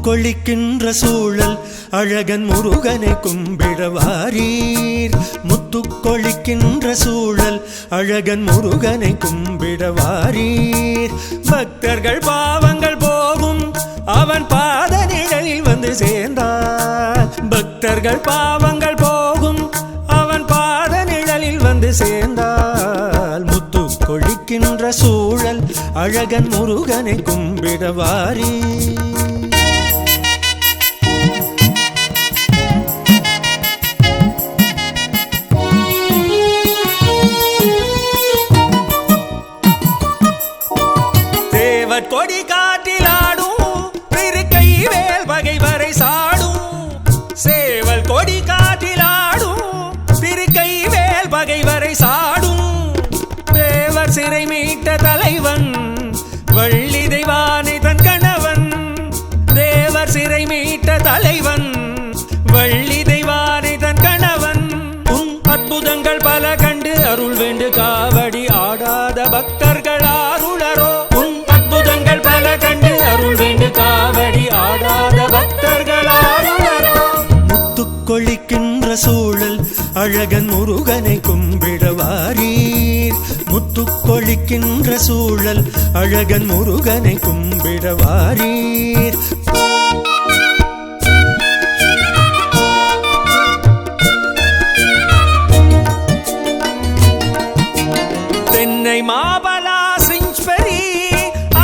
கொளிக்கின்ற சூழல் அழகன் முருகனை கும்பிட வாரீர். முத்து கொளிக்கின்ற சூழல் அழகன் முருகனை கும்பிட வாரீர். பக்தர்கள் பாவங்கள் போகும் அவன் பாத நிழலில் வந்து சேர்ந்தார். பக்தர்கள் பாவங்கள் போகும் அவன் பாத நிழலில் வந்து சேர்ந்தால். முத்து கொளிக்கின்ற சூழல் அழகன் முருகனை கும்பிட வாரீர். கொடி காற்றில் ஆடும் திருக்கை வேல் பகைவரை சாடும். சேவல் கொடி காற்றில் ஆடும் திருக்கை வேல் பகைவரை சாடும். தேவர் சிறை மீட்ட தலைவன் வள்ளி தெய்வானை தன் கணவன். தேவர் சிறை மீட்ட தலைவன் வள்ளி தெய்வானை தன் கணவன். உன் அற்புதங்கள் பல கண்டு அருள் வேண்டு காவடி ஆடாத பக்தர்கள் ஆருளரோ. காவடி ஆடாத பக்தர்கள் ஆருளரோ. முத்து கொளிக்கின்ற சூழல் அழகன் முருகனை கும்பிட வாரீர். முத்து கொளிக்கின்ற சூழல் அழகன் முருகனை கும்பிட வாரீர். தென்னை மாபலா சிஞ்ச்பெரி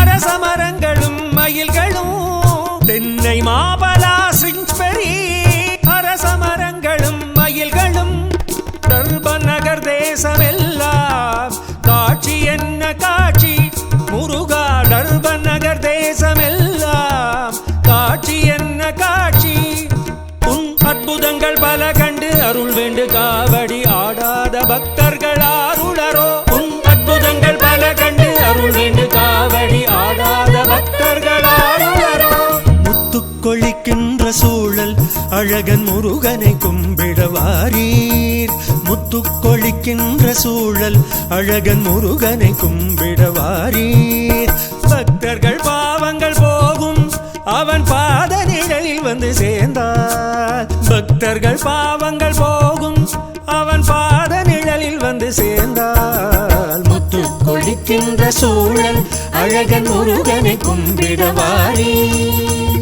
அரசமரங்களும் மயில்களும். தென்னை மாபலா சிஞ்ச்பெரி அரசமரங்களும் மயில்களும். டர்பன் நகர் தேசமெல்லாம் காட்சி என்ன காட்சி முருகா. டர்பன் நகர் தேசமெல்லாம் காட்சி என்ன காட்சி. உன் அற்புதங்கள் பல கண்டு அருள் வேண்டு காவடி ஆடாத பக்தர்கள் ஆருளரோ. உன் அற்புதங்கள் பல கண்டு அருள் வேண்டு காவடி ஆடாத பக்தர்கள் ஆருளரோ. முத்து கொளிக்கின்ற சூழல் அழகன் முருகனை கும்பிட வாரீர். முத்து கொளிக்கின்ற சூழல் அழகன் முருகனை கும்பிட வாரீர். பக்தர்கள் பாவங்கள் போகும் அவன் பாத நிழலில் வந்து சேர்ந்தார். பக்தர்கள் பாவங்கள் போகும் அவன் பாத நிழலில் வந்து சேர்ந்தால். முத்து கொளிக்கின்ற சூழல் அழகன் முருகனை கும்பிட வாரீர்.